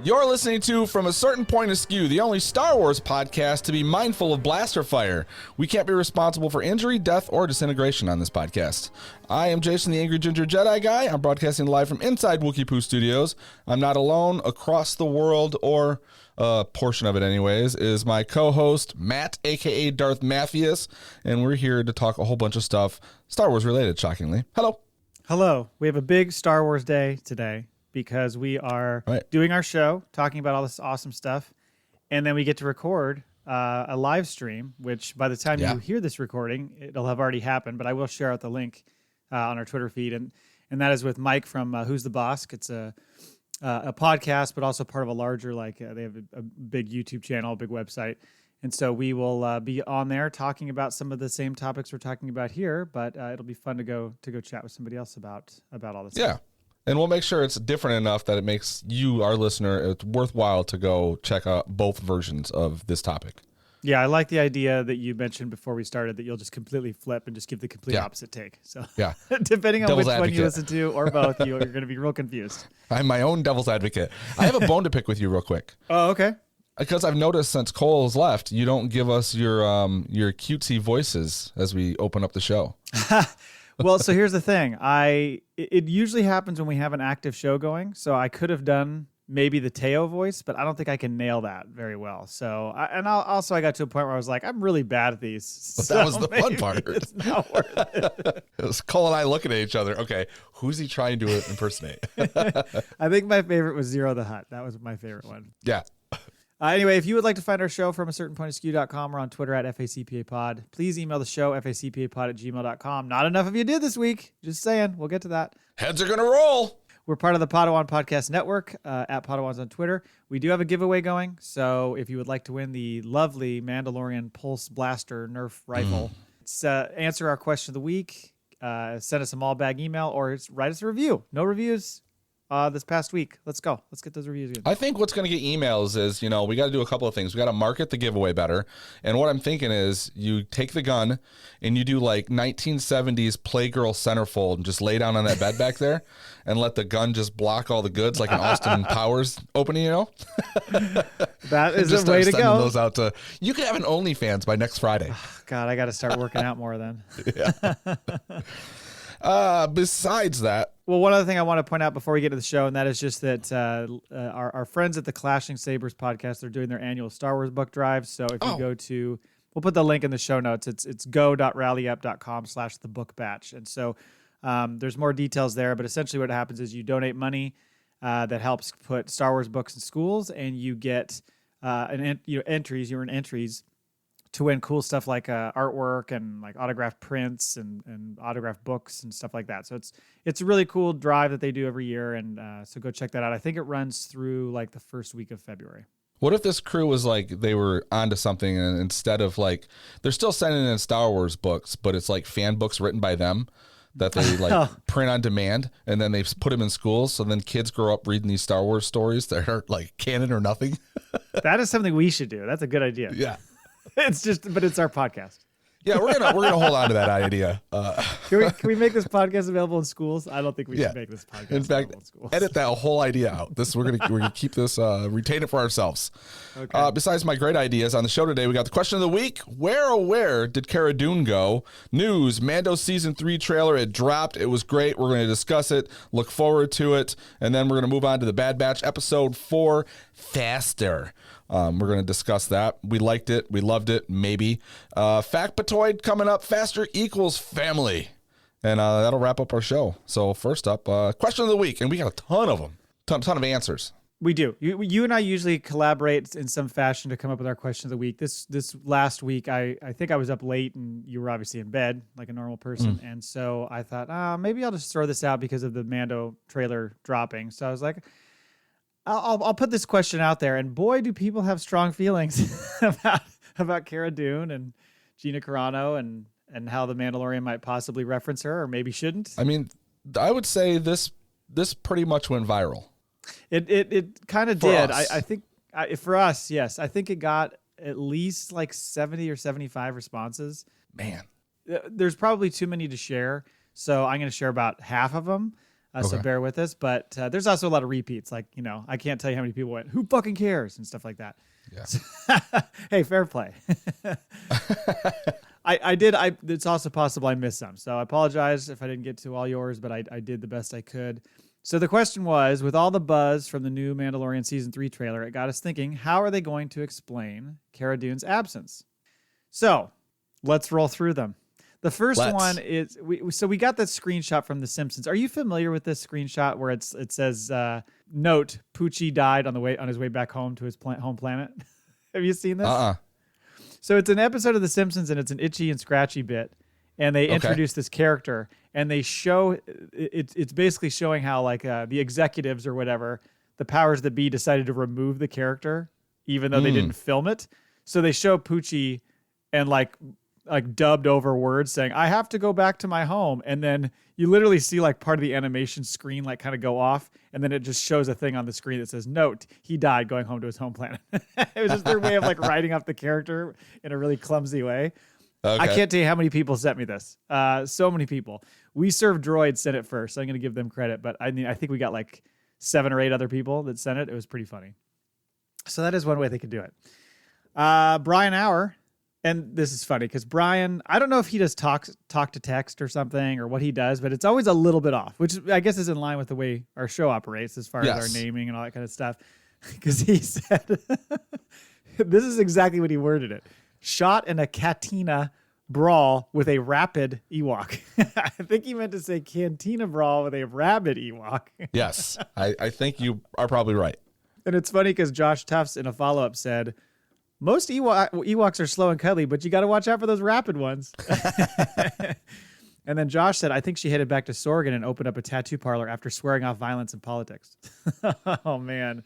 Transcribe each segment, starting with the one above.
You're listening to From a Certain Point Askew, the only Star Wars podcast to be mindful of blaster fire. We can't be responsible for injury, death, or disintegration on this podcast. I am Jason, the Angry Ginger Jedi Guy. I'm broadcasting live from inside Wookiee Poo Studios. I'm not alone. Across the world, or a portion of it anyways, is my co-host, Matt, a.k.a. Darth Mathias, and we're here to talk a whole bunch of stuff Star Wars related, shockingly. Hello. Hello. We have a big Star Wars day today, because we are doing our show, talking about all this awesome stuff, and then we get to record a live stream, which by the time you hear this recording, it'll have already happened, but I will share out the link on our Twitter feed, and that is with Mike from Who's the Bossk. It's a podcast, but also part of a larger, they have a big YouTube channel, a big website, and so we will be on there talking about some of the same topics we're talking about here, but it'll be fun to go chat with somebody else about all this stuff. And we'll make sure it's different enough that it makes you, our listener, it's worthwhile to go check out both versions of this topic. Yeah, I like the idea that you mentioned before we started that you'll just completely flip and just give the complete opposite take. So depending on Devil's which advocate. one you listen to or both, you're going to be real confused. I'm my own devil's advocate. I have a bone to pick with you real quick. Oh, okay. Because I've noticed since Cole's left, you don't give us your cutesy voices as we open up the show. Well, so here's the thing. It usually happens when we have an active show going. So I could have done maybe the TAY-O voice, but I don't think I can nail that very well. So I got to a point where I was like, I'm really bad at these. So that was the fun part. It's not worth it. It was Cole and I looking at each other. Okay, who's he trying to impersonate? I think my favorite was Zero the Hutt. That was my favorite one. Yeah. Anyway, if you would like to find our show from a certain point askew.com or on Twitter at FACPAPod, please email the show, FACPAPod@gmail.com. Not enough of you did this week. Just saying. We'll get to that. Heads are going to roll. We're part of the Podawan Podcast Network at Podawans on Twitter. We do have a giveaway going. So if you would like to win the lovely Mandalorian Pulse Blaster Nerf rifle, answer our question of the week, send us a mailbag email, or write us a review. No reviews this past week. Let's go. Let's get those reviews again. I think what's going to get emails is, we got to do a couple of things. We got to market the giveaway better. And what I'm thinking is you take the gun and you do like 1970s Playgirl centerfold and just lay down on that bed back there and let the gun just block all the goods like an Austin Powers opening, That is a way to go. Those out to, you can have an OnlyFans by next Friday. God, I got to start working out more then. Besides that, well, one other thing I want to point out before we get to the show, and that is just that our friends at the Clashing Sabers podcast, they're doing their annual Star Wars book drive. So if you go to, we'll put the link in the show notes. It's go.rallyup.com/thebookbatch. And so there's more details there, but essentially what happens is you donate money that helps put Star Wars books in schools, and you get entries to win cool stuff like artwork and like autographed prints and autographed books and stuff like that. So it's a really cool drive that they do every year. And so go check that out. I think it runs through like the first week of February. What if this crew was like, they were onto something, and instead of like, they're still sending in Star Wars books, but it's like fan books written by them that they print on demand, and then they put them in schools. So then kids grow up reading these Star Wars stories that are like canon or nothing. That is something we should do. That's a good idea. Yeah. But it's our podcast. Yeah, we're gonna hold on to that idea. Can we make this podcast available in schools? I don't think we should make this podcast available in schools. Edit that whole idea out. We're gonna keep this, retain it for ourselves. Okay. Besides my great ideas on the show today, we got the question of the week: where did Cara Dune go? News: Mando season 3 trailer. It dropped. It was great. We're gonna discuss it. Look forward to it, and then we're gonna move on to the Bad Batch episode 4, Faster. We're going to discuss that. We liked it. We loved it. Maybe. FACPAtoid coming up. Faster equals family. And that'll wrap up our show. So first up, question of the week. And we got a ton of them. Ton of answers. We do. You and I usually collaborate in some fashion to come up with our question of the week. This last week, I think I was up late and you were obviously in bed like a normal person. And so I thought, maybe I'll just throw this out because of the Mando trailer dropping. So I was like, I'll put this question out there, and boy, do people have strong feelings about Cara Dune and Gina Carano and how the Mandalorian might possibly reference her, or maybe shouldn't. I mean, I would say this pretty much went viral. It kind of did. I think for us, yes, I think it got at least like 70 or 75 responses. Man, there's probably too many to share, so I'm going to share about half of them. So bear with us. But there's also a lot of repeats. Like, I can't tell you how many people went, who fucking cares? And stuff like that. Yeah. So, hey, fair play. It's also possible I missed some. So I apologize if I didn't get to all yours, but I did the best I could. So the question was, with all the buzz from the new Mandalorian Season 3 trailer, it got us thinking, how are they going to explain Cara Dune's absence? So let's roll through them. The first one is, we got that screenshot from The Simpsons. Are you familiar with this screenshot where it says, note, Poochie died on his way back home to his home planet? Have you seen this? So it's an episode of The Simpsons, and it's an itchy and scratchy bit. And they introduce this character, and they show, it's basically showing how like the executives or whatever, the powers that be decided to remove the character, even though they didn't film it. So they show Poochie and like dubbed over words saying, I have to go back to my home. And then you literally see like part of the animation screen like kind of go off. And then it just shows a thing on the screen that says, note, he died going home to his home planet. It was just their way of like writing off the character in a really clumsy way. Okay. I can't tell you how many people sent me this. So many people. We Serve Droids sent it first. So I'm going to give them credit. But I think we got like 7 or 8 other people that sent it. It was pretty funny. So that is one way they could do it. Brian Hour. And this is funny because Brian, I don't know if he does talk to text or something or what he does, but it's always a little bit off, which I guess is in line with the way our show operates as far as our naming and all that kind of stuff. Because he said, this is exactly what he worded it. Shot in a Cantina brawl with a rabid Ewok. I think he meant to say Cantina brawl with a rabid Ewok. Yes, I think you are probably right. And it's funny because Josh Tufts in a follow-up said, most Ewoks are slow and cuddly, but you got to watch out for those rapid ones. And then Josh said, I think she headed back to Sorgan and opened up a tattoo parlor after swearing off violence and politics. Oh, man.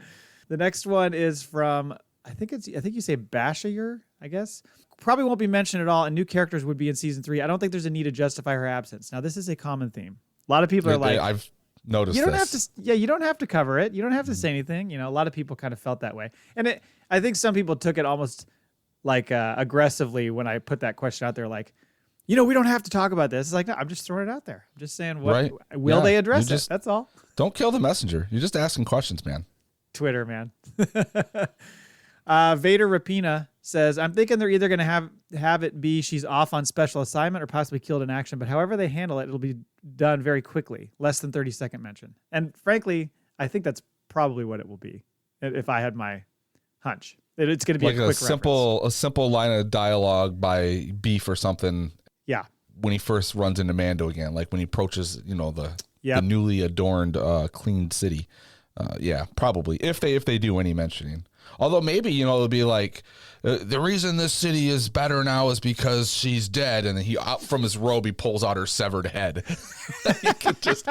The next one is from, I think you say Bashir, I guess. Probably won't be mentioned at all, and new characters would be in Season 3. I don't think there's a need to justify her absence. Now, this is a common theme. A lot of people are like, I've noticed you don't this. you don't have to cover it. You don't have to say anything. A lot of people kind of felt that way. And I think some people took it almost like aggressively when I put that question out there, like, we don't have to talk about this. It's like, no, I'm just throwing it out there. I'm just saying, will they address it? That's all. Don't kill the messenger. You're just asking questions, man. Twitter, man. Vader Rapina says, I'm thinking they're either going to have it be she's off on special assignment or possibly killed in action, but however they handle it, it'll be done very quickly, less than 30-second mention. And frankly, I think that's probably what it will be if I had my hunch. It's going to be like a quick simple line of dialogue by Beef or something. Yeah. When he first runs into Mando again, like when he approaches, the newly adorned, cleaned city. Yeah, probably if they do any mentioning. Although maybe, it'll be like, the reason this city is better now is because she's dead. And he, out from his robe, he pulls out her severed head. He just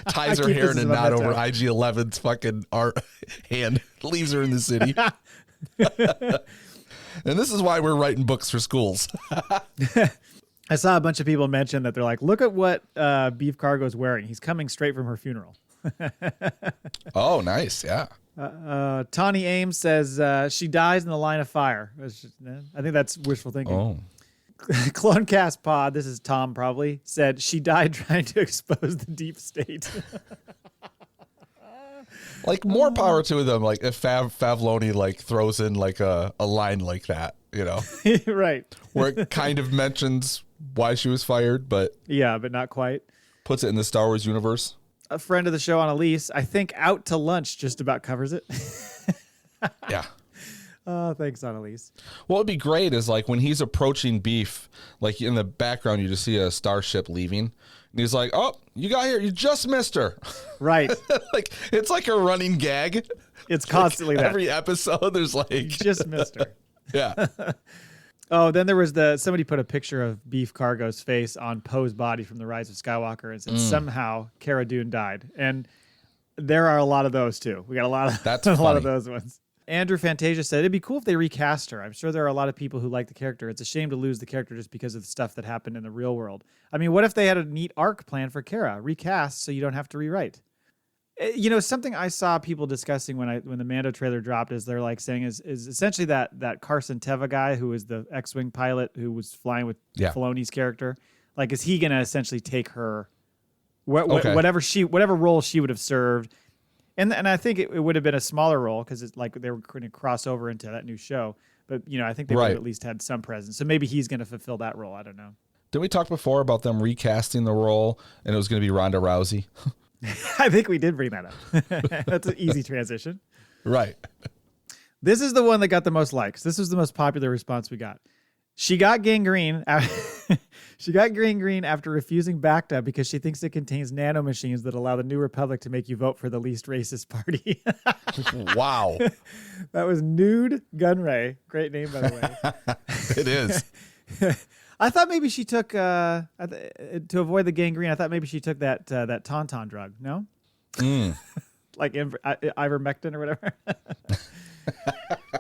ties her hair in a knot over IG-11's fucking hand, leaves her in the city. And this is why we're writing books for schools. I saw a bunch of people mention that they're like, look at what Beef Cargo's wearing. He's coming straight from her funeral. Oh, nice. Yeah. Tawny Ames says she dies in the line of fire. I think that's wishful thinking. Oh. Clonecast Pod, this is Tom probably, said she died trying to expose the deep state. Like, more power to them. Like, if Favloni like throws in like a line like that, right, where it kind of mentions why she was fired, but not quite. Puts it in the Star Wars universe. A friend of the show, Annalise, I think Out to Lunch just about covers it. Yeah. Oh, thanks, Annalise. What would be great is like when he's approaching Beef, like in the background, you just see a starship leaving. And he's like, oh, you got here. You just missed her. Right. Like, it's like a running gag. It's constantly like that. Every episode, there's like. You just missed her. Yeah. Oh, then there was somebody put a picture of Beef Cargo's face on Poe's body from The Rise of Skywalker and said somehow Cara Dune died. And there are a lot of those too. We got a lot of lot of those ones. Andrew Fantasia said it'd be cool if they recast her. I'm sure there are a lot of people who like the character. It's a shame to lose the character just because of the stuff that happened in the real world. I mean, what if they had a neat arc plan for Cara? Recast so you don't have to rewrite. Something I saw people discussing when the Mando trailer dropped is they're like saying is essentially that Carson Teva guy who is the X-Wing pilot who was flying with Filoni's character. Like, is he going to essentially take her Whatever role she would have served. And I think it would have been a smaller role because it's like they were going to cross over into that new show. But, I think they would have at least had some presence. So maybe he's going to fulfill that role. I don't know. Did we talk before about them recasting the role and it was going to be Ronda Rousey? I think we did bring that up. That's an easy transition. Right. This is the one that got the most likes. This was the most popular response we got. She got gangrene. She got gangrene after refusing BACTA because she thinks it contains nanomachines that allow the New Republic to make you vote for the least racist party. Wow. That was Nude Gunray. Great name, by the way. It is. I thought maybe she took, to avoid the gangrene, I thought maybe she took that Tauntaun drug. No? Like ivermectin or whatever.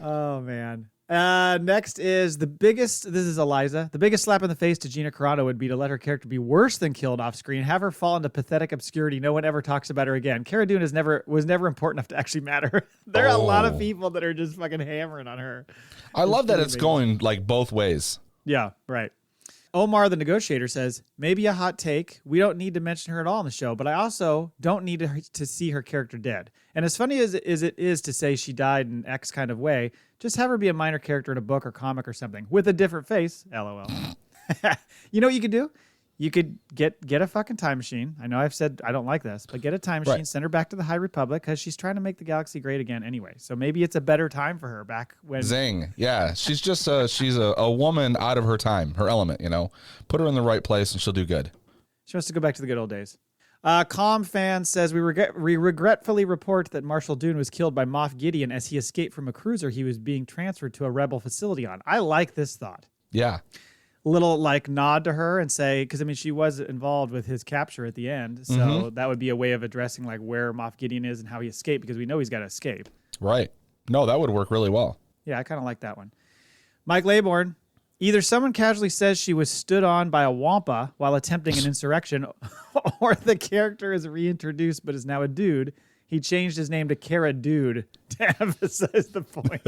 Oh, man. Next is this is Eliza. The biggest slap in the face to Gina Carano would be to let her character be worse than killed off screen, have her fall into pathetic obscurity. No one ever talks about her again. Cara Dune was never important enough to actually matter. There are a lot of people that are just fucking hammering on her. I love that it's going like both ways. Yeah, right. Omar, the negotiator, says, maybe a hot take. We don't need to mention her at all in the show, but I also don't need to see her character dead. And as funny as it is to say she died in X kind of way, just have her be a minor character in a book or comic or something with a different face. LOL. You know what you could do? You could get a fucking time machine. I know I've said I don't like this, but get a time machine, send her back to the High Republic because she's trying to make the galaxy great again anyway. So maybe it's a better time for her back when. Zing. Yeah. She's just she's a woman out of her time, her element, Put her in the right place and she'll do good. She wants to go back to the good old days. Calm Fan says, we regretfully report that Marshal Dune was killed by Moff Gideon as he escaped from a cruiser he was being transferred to a rebel facility on. I like this thought. Yeah. Little nod to her and say, because she was involved with his capture at the end, so that would be a way of addressing where Moff Gideon is and how he escaped, because we know he's got to escape. Right. No, that would work really well. Yeah, I kind of like that one. Mike Laybourne, either someone casually says she was stood on by a wampa while attempting an insurrection, or the character is reintroduced but is now a dude. He changed his name to Cara Dude to emphasize the point.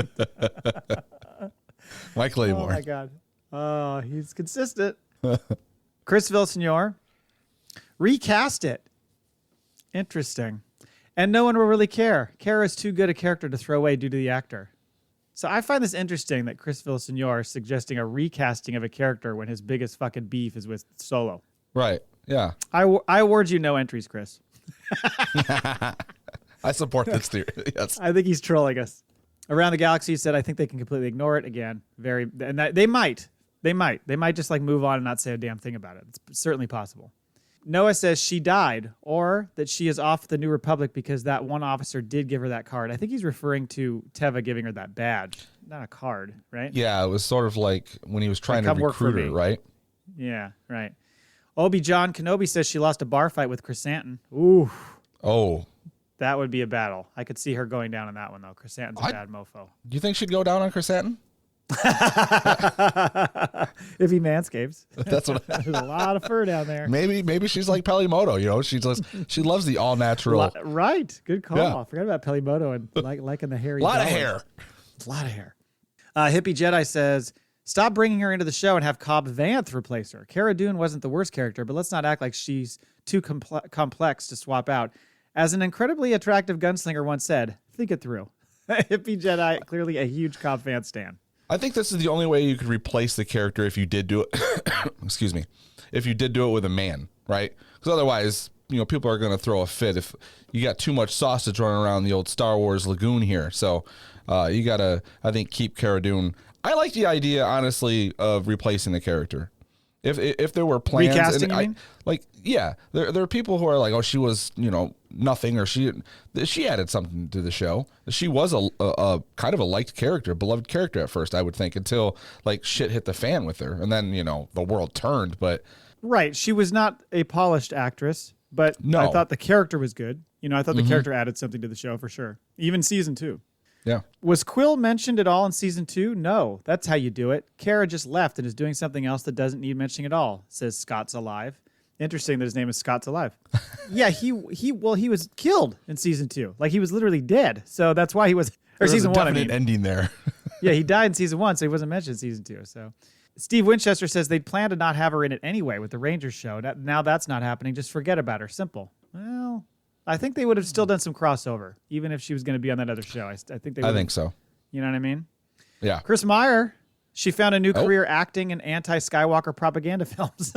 Mike Laybourne. Oh my God. Oh, he's consistent. Chris Villasenor, recast it. Interesting. And no one will really care. Cara is too good a character to throw away due to the actor. So I find this interesting that Chris Villasenor is suggesting a recasting of a character when his biggest fucking beef is with Solo. Right. Yeah. I award you no entries, Chris. I support this theory. Yes. I think he's trolling us. Around the Galaxy said, I think they can completely ignore it again. They might just move on and not say a damn thing about it. It's certainly possible. Noah says she died, or that she is off the New Republic because that one officer did give her that card. I think he's referring to Teva giving her that badge, not a card, right? Yeah, it was sort of like when he was trying to recruit her, right? Yeah, right. Obi-John Kenobi says she lost a bar fight with Chrysanthemum. Ooh. Oh. That would be a battle. I could see her going down in that one, though. Chrysanthemum's a bad mofo. Do you think she'd go down on Chrysanthemum? If he manscapes. That's what. There's a lot of fur down there. Maybe she's like Pelimoto, she loves the all natural. Right. Good call. Yeah. I forgot about Pelimoto and liking the hairy. A lot of hair. A lot of hair. Hippie Jedi says, stop bringing her into the show and have Cobb Vanth replace her. Cara Dune wasn't the worst character, but let's not act like she's too complex to swap out. As an incredibly attractive gunslinger once said, think it through. Hippie Jedi, clearly a huge Cobb Vanth stan. I think this is the only way you could replace the character if you did do it. Excuse me. If you did do it with a man, right? Because otherwise, people are going to throw a fit if you got too much sausage running around the old Star Wars lagoon here. So you got to, I think, keep Cara Dune. I like the idea, honestly, of replacing the character. If there were plans, recasting, you mean? There are people who are like, oh, she was, nothing, or she added something to the show. She was a kind of a liked character, beloved character at first, I would think, until shit hit the fan with her, and then the world turned. But right, she was not a polished actress, but no. I thought the character was good. I thought the character added something to the show for sure, even season 2. Yeah. Was Quill mentioned at all in season 2? No. That's how you do it. Cara just left and is doing something else that doesn't need mentioning at all, says Scott's Alive. Interesting that his name is Scott's Alive. Yeah, he was killed in season 2. He was literally dead. So that's why he was, or season 1, I mean. Ending there. Yeah, he died in season 1, so he wasn't mentioned in season 2. So Steve Winchester says they'd plan to not have her in it anyway with the Rangers show. Now that's not happening. Just forget about her. Simple. Well, I think they would have still done some crossover, even if she was going to be on that other show. I think they would. I think so. You know what I mean? Yeah. Chris Meyer, she found a new career acting in anti-Skywalker propaganda films.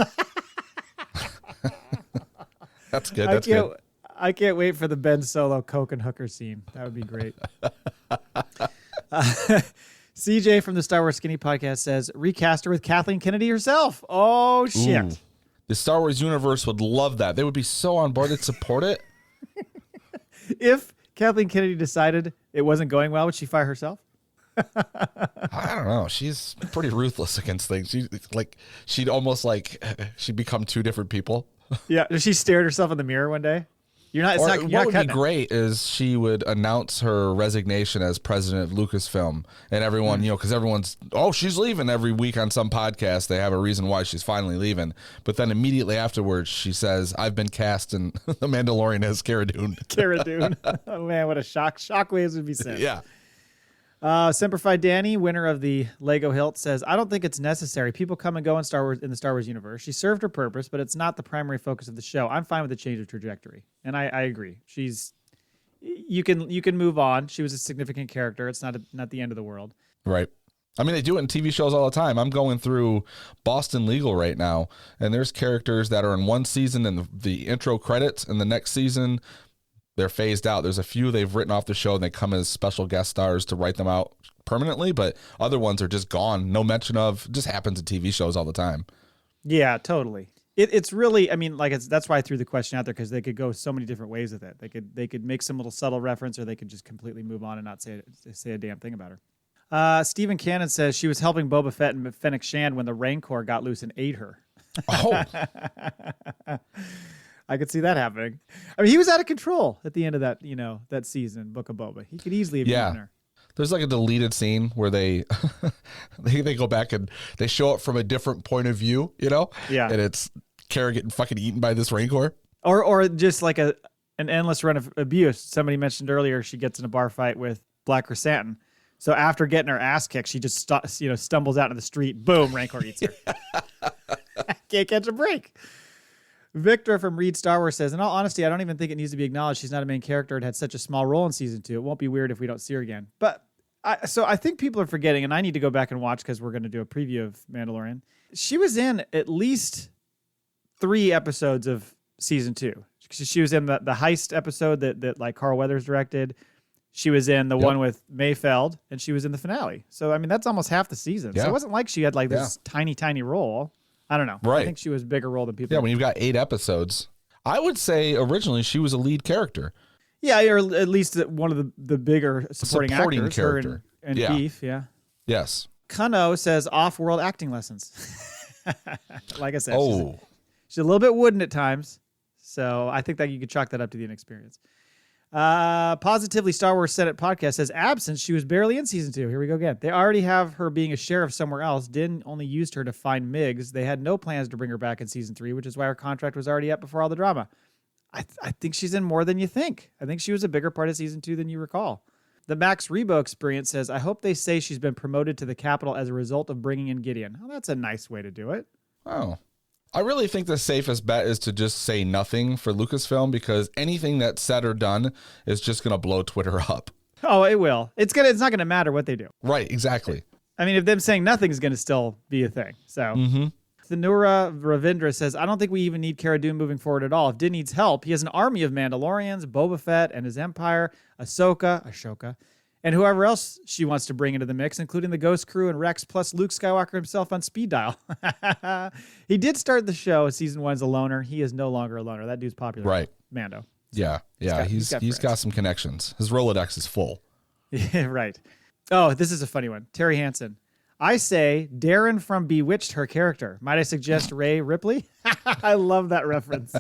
That's good. That's good. I can't wait for the Ben Solo Coke and hooker scene. That would be great. CJ from the Star Wars Skinny podcast says, recast her with Kathleen Kennedy herself. Oh, shit. Ooh. The Star Wars universe would love that. They would be so on board. They'd support it. If Kathleen Kennedy decided it wasn't going well, would she fire herself? I don't know. She's pretty ruthless against things. She'd almost she'd become two different people. Yeah. She stared herself in the mirror one day. What would be great is she would announce her resignation as president of Lucasfilm, and everyone, because everyone's, she's leaving every week on some podcast. They have a reason why she's finally leaving, but then immediately afterwards, she says, "I've been cast in The Mandalorian as Cara Dune." Cara Dune. Oh man, what a shock! Shockwaves would be sent. Yeah. Semper Fi Danny, winner of the Lego Hilt, says, I don't think it's necessary. People come and go in the Star Wars universe. She served her purpose, but it's not the primary focus of the show. I'm fine with the change of trajectory. And I agree. You can move on. She was a significant character. It's not the end of the world. Right. I mean, they do it in TV shows all the time. I'm going through Boston Legal right now, and there's characters that are in one season in the intro credits, and the next season they're phased out. There's a few they've written off the show, and they come as special guest stars to write them out permanently, but other ones are just gone. No mention of. It just happens in TV shows all the time. Yeah, totally. It's really, I mean, that's why I threw the question out there, because they could go so many different ways with it. They could make some little subtle reference, or they could just completely move on and not say a damn thing about her. Stephen Cannon says she was helping Boba Fett and Fennec Shand when the Rancor got loose and ate her. Oh. I could see that happening. I mean, he was out of control at the end of that season, Book of Boba. He could easily have eaten her. There's a deleted scene where they they go back and they show it from a different point of view, Yeah. And it's Cara getting fucking eaten by this Rancor. Or just like an endless run of abuse. Somebody mentioned earlier she gets in a bar fight with Black Chrysanthemum. So after getting her ass kicked, she just stumbles out into the street. Boom, Rancor eats her. Can't catch a break. Victor from Read Star Wars says, in all honesty, I don't even think it needs to be acknowledged she's not a main character and had such a small role in season 2. It won't be weird if we don't see her again. But I think people are forgetting, and I need to go back and watch because we're going to do a preview of Mandalorian. She was in at least 3 episodes of season 2. She was in the heist episode that Carl Weathers directed. She was in the one with Mayfeld, and she was in the finale. So, I mean, that's almost half the season. Yeah. So it wasn't like she had this tiny, tiny role. I don't know. Right. I think she was a bigger role than people. Yeah, when you've got 8 episodes. I would say originally she was a lead character. Yeah, or at least one of the bigger supporting actors. Character. And Beef, yeah. Yes. Kuno says off-world acting lessons. Like I said, she's a little bit wooden at times. So I think that you could chalk that up to the inexperience. Positively Star Wars Senate podcast says absence. She was barely in season 2. Here we go again. They already have her being a sheriff somewhere else. Din only used her to find Miggs. They had no plans to bring her back in season 3, which is why her contract was already up before all the drama. I think she's in more than you think. I think she was a bigger part of season 2 than you recall. The Max Rebo experience says, I hope they say she's been promoted to the Capitol as a result of bringing in Gideon. Oh, that's a nice way to do it. Oh. I really think the safest bet is to just say nothing for Lucasfilm, because anything that's said or done is just going to blow Twitter up. Oh, it will. It's not going to matter what they do. Right, exactly. I mean, if them saying nothing is going to still be a thing. So Thanura Ravindra says, I don't think we even need Cara Dune moving forward at all. If Din needs help, he has an army of Mandalorians, Boba Fett and his empire, Ahsoka, and whoever else she wants to bring into the mix, including the Ghost Crew and Rex, plus Luke Skywalker himself on speed dial. He did start the show. Season 1's a loner. He is no longer a loner. That dude's popular. Right. Mando. So he's got some connections. His Rolodex is full. Yeah, right. Oh, this is a funny one. Terry Hansen. I say Darren from Bewitched her character. Might I suggest Ray Ripley? I love that reference.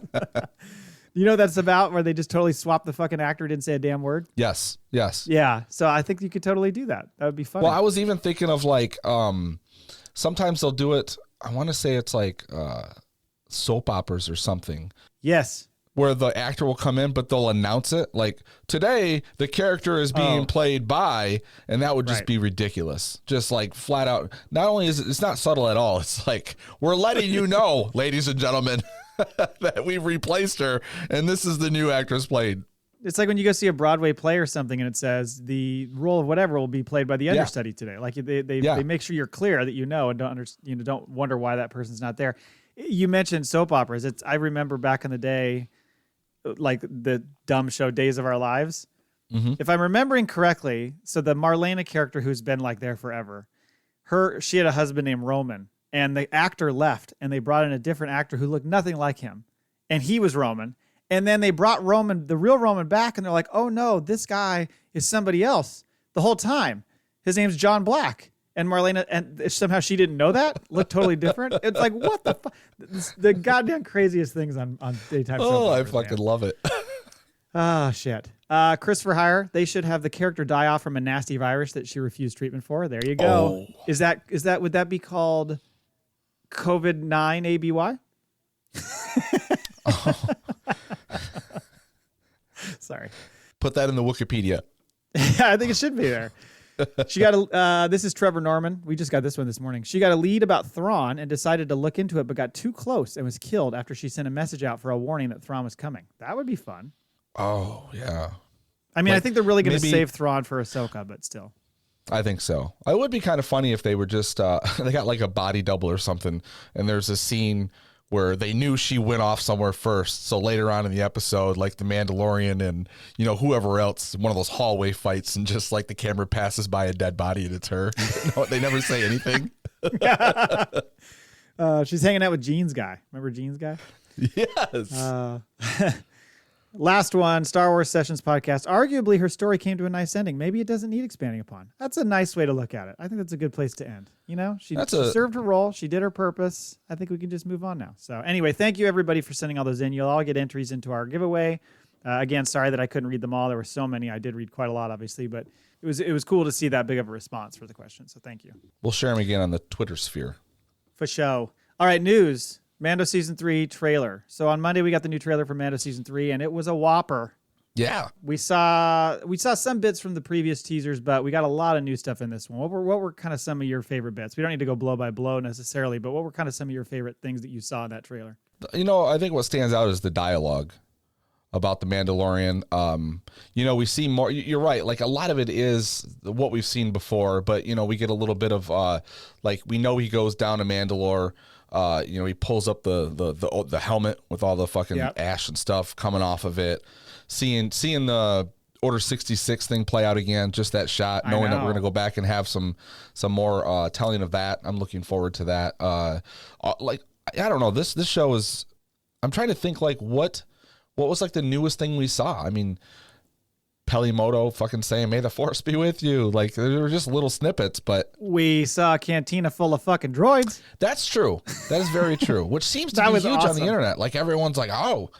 You know what that's about, where they just totally swapped the fucking actor, didn't say a damn word? Yes. Yeah, so I think you could totally do that. That would be fun. Well, I was even thinking of sometimes they'll do it, I want to say it's soap operas or something. Yes. where the actor will come in, but they'll announce it. Like, today, the character is being played by, and that would just be ridiculous. Just like flat out. Not only is it's not subtle at all. It's like, we're letting you know, ladies and gentlemen, that we've replaced her, and this is the new actress played. It's like when you go see a Broadway play or something, and it says the role of whatever will be played by the understudy today. Like they make sure you're clear that you know and don't wonder why that person's not there. You mentioned soap operas. I remember back in the day, like the dumb show Days of Our Lives. Mm-hmm. If I'm remembering correctly, so the Marlena character who's been like there forever, she had a husband named Roman, and the actor left, and they brought in a different actor who looked nothing like him, and he was Roman. And then they brought the real Roman back, and they're like, oh no, this guy is somebody else the whole time. His name's John Black. And Marlena, and somehow she didn't know that, looked totally different. It's like, what the fuck? The goddamn craziest things on daytime soap operas, I fucking love it. Oh, shit. Christopher Hire, they should have the character die off from a nasty virus that she refused treatment for. There you go. Oh. Would that be called COVID-9 ABY? Sorry. Put that in the Wikipedia. I think it should be there. She got this is Trevor Norman. We just got this one this morning. She got a lead about Thrawn and decided to look into it, but got too close and was killed after she sent a message out for a warning that Thrawn was coming. That would be fun. Oh, yeah. I mean, I think they're really going to save Thrawn for Ahsoka, but still. I think so. It would be kind of funny if they were just, they got like a body double or something, and there's a scene where they knew she went off somewhere first. So later on in the episode, like the Mandalorian and, whoever else, one of those hallway fights, and just like the camera passes by a dead body and it's her. They never say anything. She's hanging out with Jeans Guy. Remember Jeans Guy? Yes. Last one, Star Wars Sessions podcast. Arguably, her story came to a nice ending. Maybe it doesn't need expanding upon. That's a nice way to look at it. I think that's a good place to end. She served her role. She did her purpose. I think we can just move on now. So anyway, thank you everybody for sending all those in. You'll all get entries into our giveaway. Again, sorry that I couldn't read them all. There were so many. I did read quite a lot, obviously, but it was cool to see that big of a response for the question. So thank you. We'll share them again on the Twitter sphere. For show. All right, news. Mando Season 3 trailer. So on Monday, we got the new trailer for Mando Season 3, and it was a whopper. Yeah. We saw some bits from the previous teasers, but we got a lot of new stuff in this one. What were kind of some of your favorite bits? We don't need to go blow by blow necessarily, but what were kind of some of your favorite things that you saw in that trailer? I think what stands out is the dialogue about the Mandalorian. We see more. You're right. Like a lot of it is what we've seen before, but we get a little bit of we know he goes down to Mandalore. He pulls up the helmet with all the fucking ash and stuff coming off of it. Seeing the Order 66 thing play out again, just that shot, knowing that we're gonna go back and have some more telling of that. I'm looking forward to that. I don't know. This show is. I'm trying to think what was like the newest thing we saw. I mean, Pelimoto fucking saying, "May the Force be with you." Like there were just little snippets, but we saw a cantina full of fucking droids. That's true. That is very true. Which seems to be huge awesome on the internet. Like everyone's like, "Oh."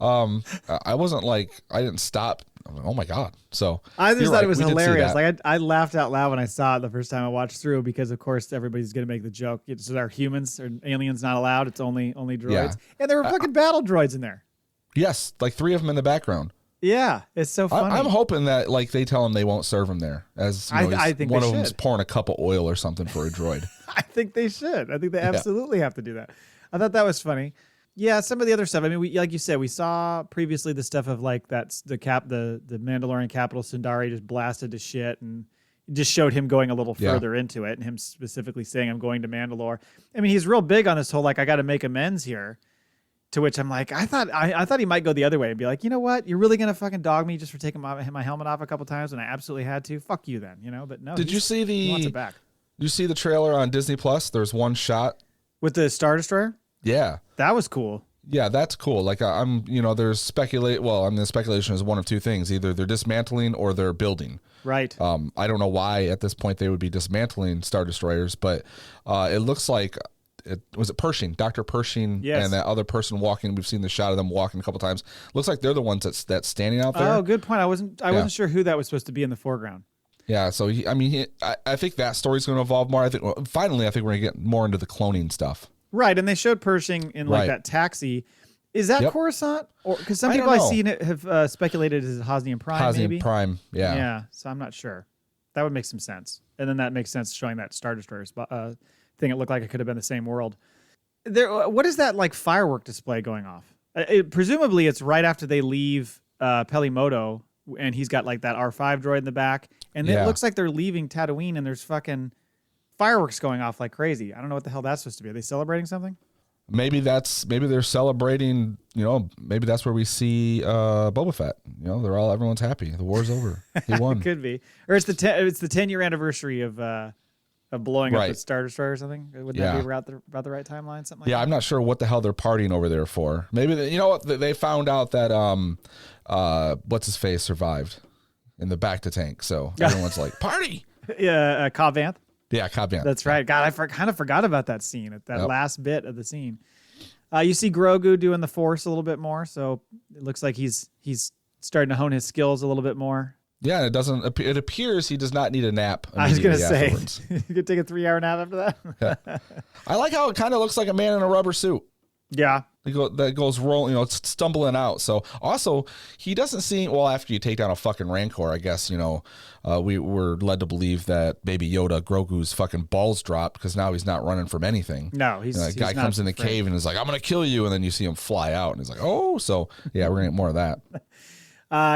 I wasn't like I didn't stop. Oh my god! So I just thought it was hilarious. Like I laughed out loud when I saw it the first time I watched through because of course everybody's gonna make the joke. So our humans or aliens not allowed. It's only droids, and there were fucking battle droids in there. Yes, like 3 of them in the background. Yeah, it's so funny. I'm hoping that like they tell him they won't serve him there, as I think one of them's pouring a cup of oil or something for a droid. I think they should. I think they absolutely have to do that. I thought that was funny. Yeah, some of the other stuff. I mean, like you said, we saw previously the stuff of like that's the Mandalorian capital Sundari just blasted to shit, and just showed him going a little further into it, and him specifically saying, "I'm going to Mandalore." I mean, he's real big on this whole like I got to make amends here. To which I'm like, I thought he might go the other way and be like, you know what, you're really gonna fucking dog me just for taking my helmet off a couple times when I absolutely had to. Fuck you then, But no. Did you see he wants it back? Did you see the trailer on Disney Plus? There's one shot with the Star Destroyer. Yeah, that was cool. Yeah, that's cool. Like there's the speculation is one of two things: either they're dismantling or they're building. Right. I don't know why at this point they would be dismantling Star Destroyers, but it looks like was it Pershing, Dr. Pershing, and that other person walking. We've seen the shot of them walking a couple times. Looks like they're the ones that's standing out there. Oh, good point. I wasn't sure who that was supposed to be in the foreground. Yeah, so I think that story's going to evolve more. I think finally we're going to get more into the cloning stuff. Right, and they showed Pershing in like that taxi. Is that Coruscant? Or because some people I've seen it have speculated as Hosnian Prime. Maybe Prime, yeah. Yeah, so I'm not sure. That would make some sense, and then that makes sense showing that Star Destroyer thing. It looked like it could have been the same world. What is that like firework display going off? Presumably, it's right after they leave Pelimoto, and he's got like that R5 droid in the back, and it looks like they're leaving Tatooine, and there's fucking fireworks going off like crazy. I don't know what the hell that's supposed to be. Are they celebrating something? Maybe they're celebrating. Maybe that's where we see Boba Fett. Everyone's happy. The war's over. He won. It could be, or it's the 10-year anniversary of blowing up the Star Destroyer or something. Would that be about the right timeline? Something like that? I'm not sure what the hell they're partying over there for. Maybe they found out that what's his face survived in the back to tank. So everyone's like party. Yeah, Cobb Vanth. Yeah, Cobb Vanth. That's right. God, I kind of forgot about that scene, at that last bit of the scene. You see Grogu doing the Force a little bit more, so it looks like he's starting to hone his skills a little bit more. Yeah, it appears he does not need a nap. I was going to say, you could take a 3-hour nap after that. Yeah. I like how it kind of looks like a man in a rubber suit. Yeah. That goes rolling, stumbling out. So also, he doesn't seem, after you take down a fucking Rancor, I guess, we were led to believe that Baby Yoda, Grogu's fucking balls dropped because now he's not running from anything. No, he's that guy comes in the cave and is like, I'm going to kill you. And then you see him fly out and he's like, oh, so yeah, we're going to get more of that.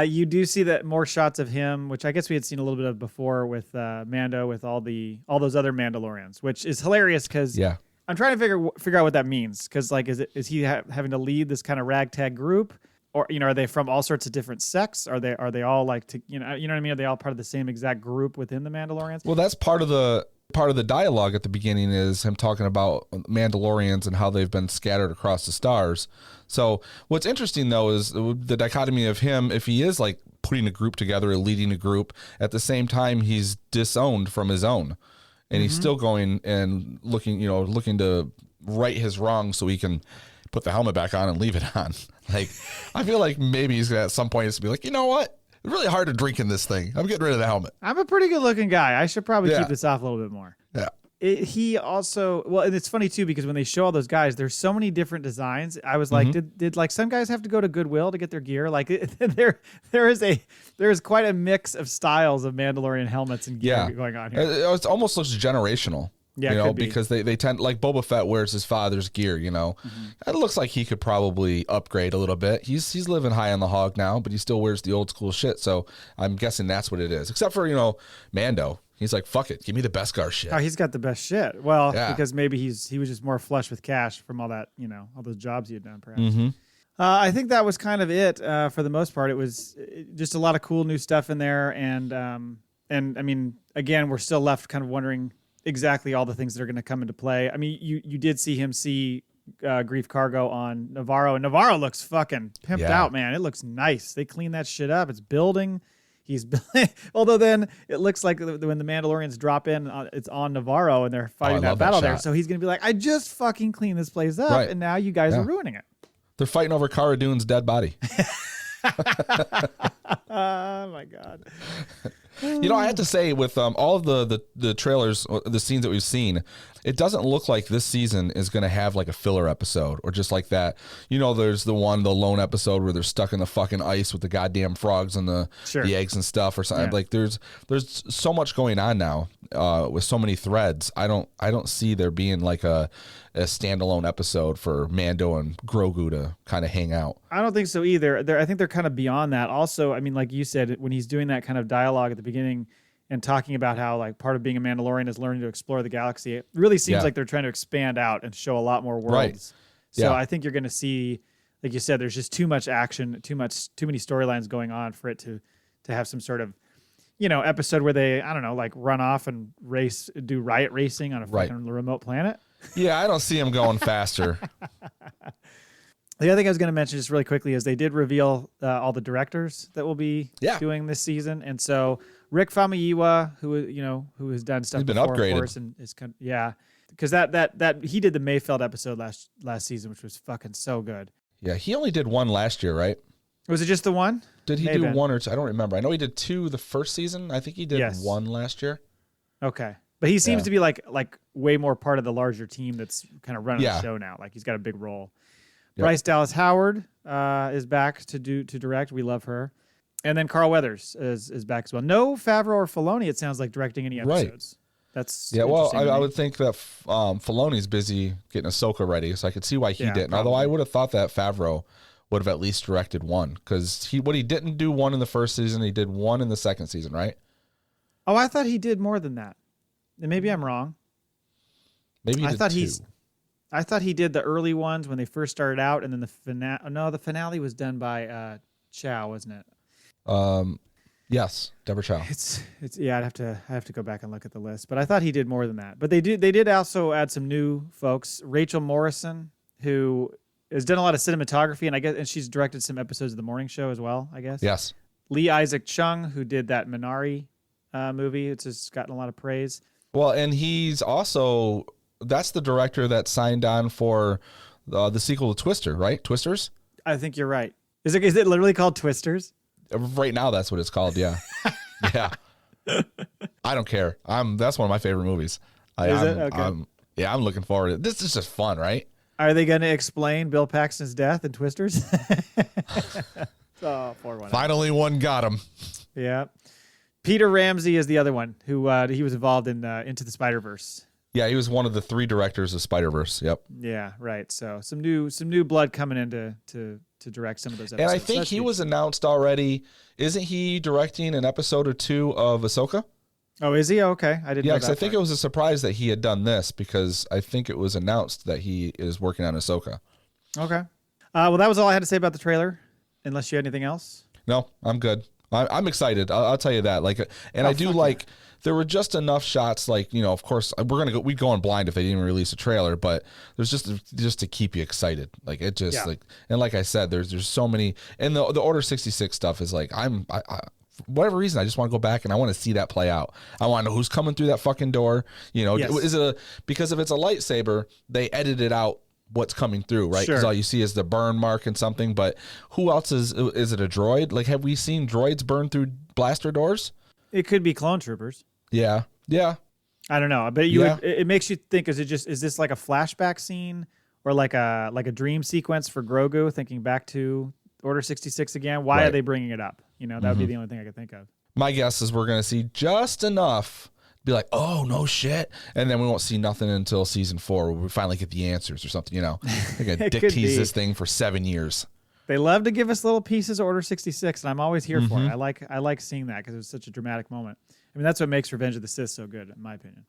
You do see that more shots of him, which I guess we had seen a little bit of before with Mando, with all those other Mandalorians, which is hilarious because I'm trying to figure out what that means. Because like, is he having to lead this kind of ragtag group, or are they from all sorts of different sects? Are they all like you know what I mean? Are they all part of the same exact group within the Mandalorians? Well, that's part of the dialogue at the beginning is him talking about Mandalorians and how they've been scattered across the stars. So what's interesting though is the dichotomy of him, if he is like putting a group together or leading a group, at the same time he's disowned from his own, and he's still going and looking to right his wrongs so he can put the helmet back on and leave it on. Like, I feel like maybe he's gonna at some point be like, you know what? It's really hard to drink in this thing. I'm getting rid of the helmet. I'm a pretty good looking guy. I should probably keep this off a little bit more. Yeah. He also, and it's funny too, because when they show all those guys, there's so many different designs. I was like, did like some guys have to go to Goodwill to get their gear? Like there is quite a mix of styles of Mandalorian helmets and gear going on here. It almost looks generational. Yeah, because they tend, like Boba Fett wears his father's gear, It looks like he could probably upgrade a little bit. He's living high on the hog now, but he still wears the old school shit. So I'm guessing that's what it is. Except for, Mando. He's like, fuck it. Give me the Beskar shit. Oh, he's got the best shit. Well, because maybe he was just more flush with cash from all that, all those jobs he had done, perhaps. Mm-hmm. I think that was kind of it for the most part. It was just a lot of cool new stuff in there. And I mean, again, we're still left kind of wondering exactly all the things that are going to come into play. I mean, you did see him see Grief Cargo on Navarro, and Navarro looks fucking pimped out, man. It looks nice. They cleaned that shit up. It's building. He's although then it looks like when the Mandalorians drop in, it's on Navarro and they're fighting that battle there. So he's gonna be like, I just fucking cleaned this place up, and now you guys are ruining it. They're fighting over Cara Dune's dead body. Oh my god. I have to say, with all of the trailers, the scenes that we've seen, it doesn't look like this season is going to have like a filler episode or just like that. There's the lone episode where they're stuck in the fucking ice with the goddamn frogs and the eggs and stuff or something. Yeah. Like there's so much going on now with so many threads. I don't see there being like a standalone episode for Mando and Grogu to kind of hang out. I don't think so either. I think they're kind of beyond that. Also, I mean, like you said, when he's doing that kind of dialogue at the beginning and talking about how like part of being a Mandalorian is learning to explore the galaxy, it really seems like they're trying to expand out and show a lot more worlds. Right. So I think you're going to see, like you said, there's just too much action, too many storylines going on for it to have some sort of, episode where they, I don't know, like run off and do riot racing on a fucking remote planet. Yeah, I don't see him going faster. The other thing I was going to mention just really quickly is they did reveal all the directors that will be doing this season, and so Rick Famuyiwa, who has done stuff, he's been before, upgraded, of course, and is because that he did the Mayfeld episode last season, which was fucking so good. Yeah, he only did one last year, right? Was it just the one? Did he do one or two? I don't remember. I know he did two the first season. I think he did one last year. Okay. But he seems to be like way more part of the larger team that's kind of running the show now. Like he's got a big role. Bryce Dallas Howard is back to direct. We love her. And then Carl Weathers is back as well. No Favreau or Filoni, it sounds like, directing any episodes. Right. That's well, I would think that Filoni's busy getting Ahsoka ready, so I could see why he didn't. Probably. Although I would have thought that Favreau would have at least directed one, because he didn't do one in the first season, he did one in the second season, right? Oh, I thought he did more than that. And maybe I'm wrong. Maybe he did two. I thought he did the early ones when they first started out, and then the finale. No, the finale was done by Chow, wasn't it? Yes, Deborah Chow. It's yeah. I have to go back and look at the list, but I thought he did more than that. But they did also add some new folks. Rachel Morrison, who has done a lot of cinematography, and she's directed some episodes of the morning show as well, I guess. Yes. Lee Isaac Chung, who did that Minari movie. It's just gotten a lot of praise. Well, and he's also, that's the director that signed on for the sequel to Twister, right? Twisters? I think you're right. Is it literally called Twisters? Right now, that's what it's called, yeah. Yeah. I don't care. That's one of my favorite movies. Is it? Okay. I'm looking forward to it. This is just fun, right? Are they going to explain Bill Paxton's death in Twisters? Oh, poor one. Finally, one got him. Yeah. Peter Ramsey is the other one who he was involved in Into the Spider-Verse. Yeah, he was one of the 3 directors of Spider-Verse. Yep. Yeah, right. So some new blood coming in to direct some of those episodes. And I think he was announced already. Isn't he directing an episode or 2 of Ahsoka? Oh, is he? Okay, I didn't know that. Yeah, because I think it was a surprise that he had done this, because I think it was announced that he is working on Ahsoka. Okay. Well, that was all I had to say about the trailer, unless you had anything else. No, I'm good. I'm excited. I'll tell you that. There were just enough shots. Of course, we'd go in blind if they didn't even release a trailer, but there's just to keep you excited. And like I said, there's so many, and the Order 66 stuff is for whatever reason, I just want to go back and I want to see that play out. I want to know who's coming through that fucking door. Yes. Because if it's a lightsaber, they edit it out what's coming through, right? Because all you see is the burn mark and something, but who else is it a droid? Have we seen droids burn through blaster doors? It could be clone troopers. Yeah. I don't know, but it makes you think, is this like a flashback scene or like a dream sequence for Grogu thinking back to Order 66 again? Why are they bringing it up? That would be the only thing I could think of. My guess is we're going to see just enough be like, oh, no shit. And then we won't see nothing until season 4 where we finally get the answers or something, They're going to dick tease this thing for 7 years. They love to give us little pieces of Order 66, and I'm always here for it. I like seeing that because it was such a dramatic moment. I mean, that's what makes Revenge of the Sith so good, in my opinion.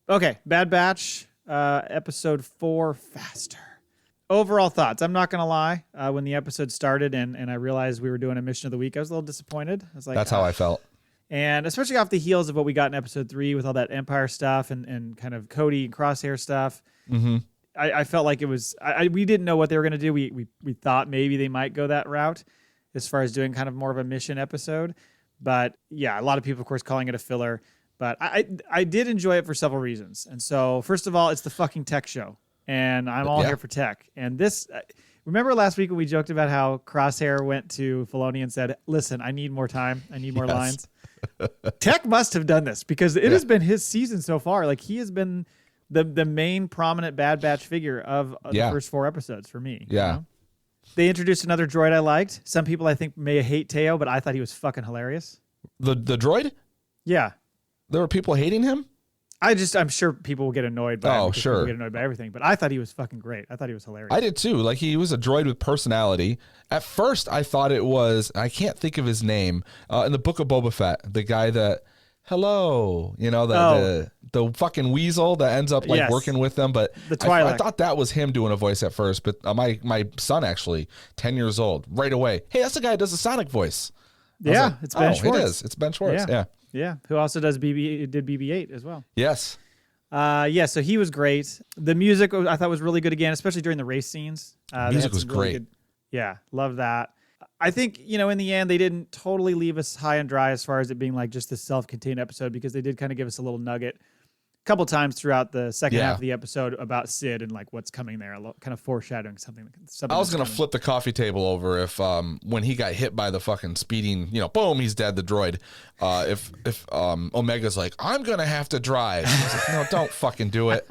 Okay, Bad Batch, episode 4, Faster. Overall thoughts. I'm not going to lie. When the episode started and I realized we were doing a mission of the week, I was a little disappointed. I was like, that's how I felt. And especially off the heels of what we got in episode 3 with all that Empire stuff and kind of Cody and Crosshair stuff. Mm-hmm. I felt like it was, we didn't know what they were going to do. We thought maybe they might go that route as far as doing kind of more of a mission episode. But yeah, a lot of people, of course, calling it a filler. But I did enjoy it for several reasons. And so, first of all, it's the fucking tech show. And I'm all here for tech. And this, remember last week when we joked about how Crosshair went to Filoni and said, listen, I need more time. I need more lines. Tech must have done this because it has been his season so far. Like, he has been the main prominent Bad Batch figure of the first 4 episodes for me. Yeah. You know? They introduced another droid I liked. Some people I think may hate TAY-O, but I thought he was fucking hilarious. The droid? Yeah. There were people hating him? I'm sure people will get annoyed by him. Sure. People get annoyed by everything, but I thought he was fucking great. I thought he was hilarious. I did too. Like, he was a droid with personality. At first, I thought it was, I can't think of his name, in the Book of Boba Fett, the guy that, the fucking weasel that ends up working with them. But the Twilight. I thought that was him doing a voice at first, but my son actually, 10 years old, right away, hey, that's the guy who does the Sonic voice. Yeah, it's Ben Schwartz. It is. It's Ben Schwartz. Yeah. Who also did BB-8 as well. Yes. So he was great. The music I thought was really good again, especially during the race scenes. Music was great. Love that. I think, in the end, they didn't totally leave us high and dry as far as it being like just a self-contained episode, because they did kind of give us a little nugget a couple times throughout the second half of the episode about Sid and like what's coming there, kind of foreshadowing something. I was going to flip the coffee table over if when he got hit by the fucking speeding, boom, he's dead, the droid. If Omega's like, I'm going to have to drive. I was like, no, don't fucking do it.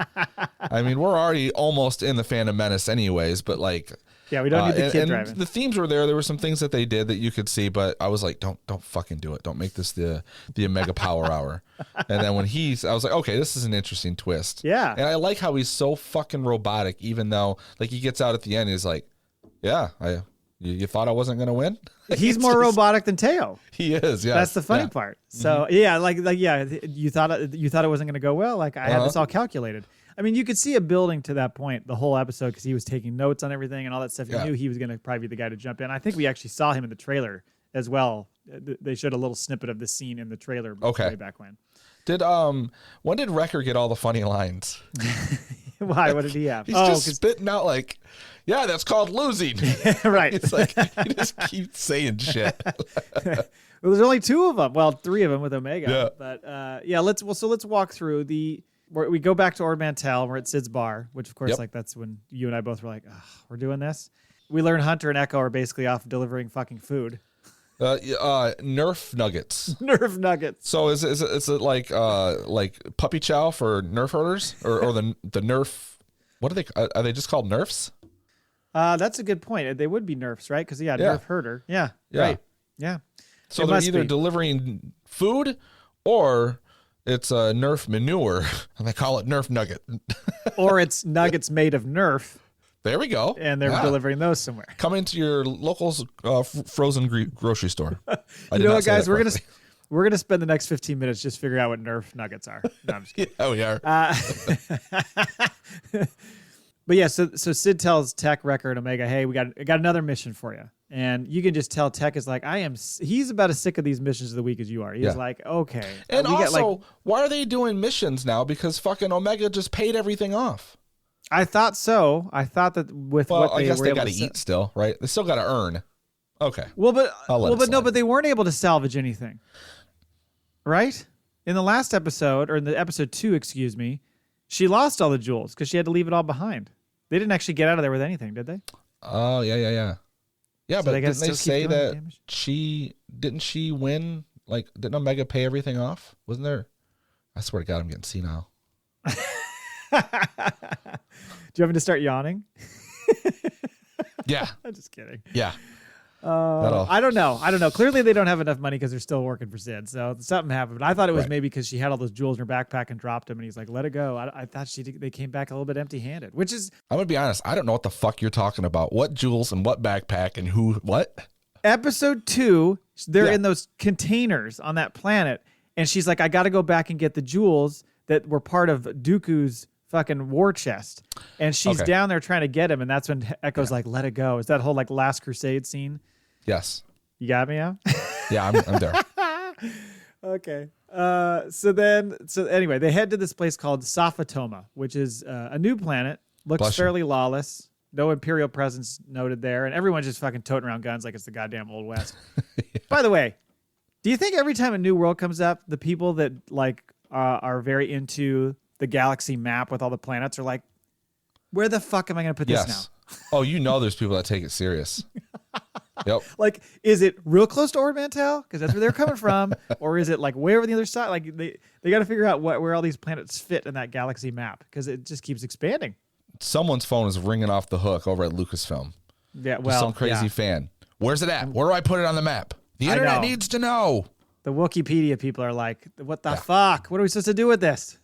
I mean, we're already almost in the Phantom Menace anyways, but like, Yeah, we don't need the kid and driving. The themes were there. There were some things that they did that you could see, but I was like, don't fucking do it. Don't make this the Omega Power Hour. And then when I was like, okay, this is an interesting twist. Yeah. And I like how he's so fucking robotic, even though like he gets out at the end, he's like, yeah, you thought I wasn't gonna win? He's more robotic than TAY-O. He is, yeah. That's the funny part. So you thought it wasn't gonna go well. Like I had this all calculated. I mean, you could see it building to that point the whole episode because he was taking notes on everything and all that stuff. You knew he was going to probably be the guy to jump in. I think we actually saw him in the trailer as well. They showed a little snippet of the scene in the trailer way back when. When did Wrecker get all the funny lines? Why? What did he have? He's just spitting out like, yeah, that's called losing. Right. It's like he just keeps saying shit. Well, there's only 2 of them. Well, 3 of them with Omega. Yeah. But let's walk through we go back to Ord Mantell. We're at Sid's bar, which of course, like that's when you and I both were like, we're doing this. We learn Hunter and Echo are basically off delivering fucking food. Nerf nuggets. Nerf nuggets. So is it like puppy chow for Nerf herders or the Nerf? What are they just called Nerfs? That's a good point. They would be Nerfs, right? Because Nerf herder. Yeah. Right. Yeah. So they're either delivering food or it's a Nerf manure, and they call it Nerf nugget. Or it's nuggets made of Nerf. There we go. And they're delivering those somewhere. Come into your local frozen grocery store. You know what, guys? We're gonna spend the next 15 minutes just figuring out what Nerf nuggets are. No, I'm just kidding. Yeah, we are. But yeah, so Sid tells Tech, Wrecker, and Omega, hey, I got another mission for you. And you can just tell Tech is like, he's about as sick of these missions of the week as you are. He's like, okay. And also, why are they doing missions now? Because fucking Omega just paid everything off. I thought so. I thought that I guess they got to eat still, right? They still got to earn. Okay. But they weren't able to salvage anything. Right? In the last episode, or in the episode 2, excuse me, she lost all the jewels because she had to leave it all behind. They didn't actually get out of there with anything, did they? Oh, yeah. Yeah, so but didn't they say that didn't she win? Like, didn't Omega pay everything off? Wasn't there? I swear to God, I'm getting senile. Do you want me to start yawning? Yeah. I'm just kidding. Yeah. I don't know. Clearly, they don't have enough money because they're still working for Sid. So something happened. But I thought it was maybe because she had all those jewels in her backpack and dropped them, and he's like, "Let it go." I thought they came back a little bit empty-handed, which is. I'm gonna be honest. I don't know what the fuck you're talking about. What jewels and what backpack and who? What? Episode 2, they're in those containers on that planet, and she's like, "I got to go back and get the jewels that were part of Dooku's fucking war chest," and she's down there trying to get him, and that's when Echo's like, "Let it go." Is that whole like Last Crusade scene? Yes. You got me out? Yeah, I'm there. Okay. So anyway, they head to this place called Safatoma, which is a new planet. Looks fairly lawless. No Imperial presence noted there. And everyone's just fucking toting around guns like it's the goddamn Old West. By the way, do you think every time a new world comes up, the people that like are very into the galaxy map with all the planets are like, where the fuck am I going to put this now? Oh, there's people that take it serious. Yep. Like, is it real close to Ord Mantell? Because that's where they're coming from. Or is it like way over the other side? Like they got to figure out where all these planets fit in that galaxy map because it just keeps expanding. Someone's phone is ringing off the hook over at Lucasfilm. Yeah, well, some crazy fan. Where's it at? Where do I put it on the map? The internet needs to know. The Wikipedia people are like, what the fuck? What are we supposed to do with this?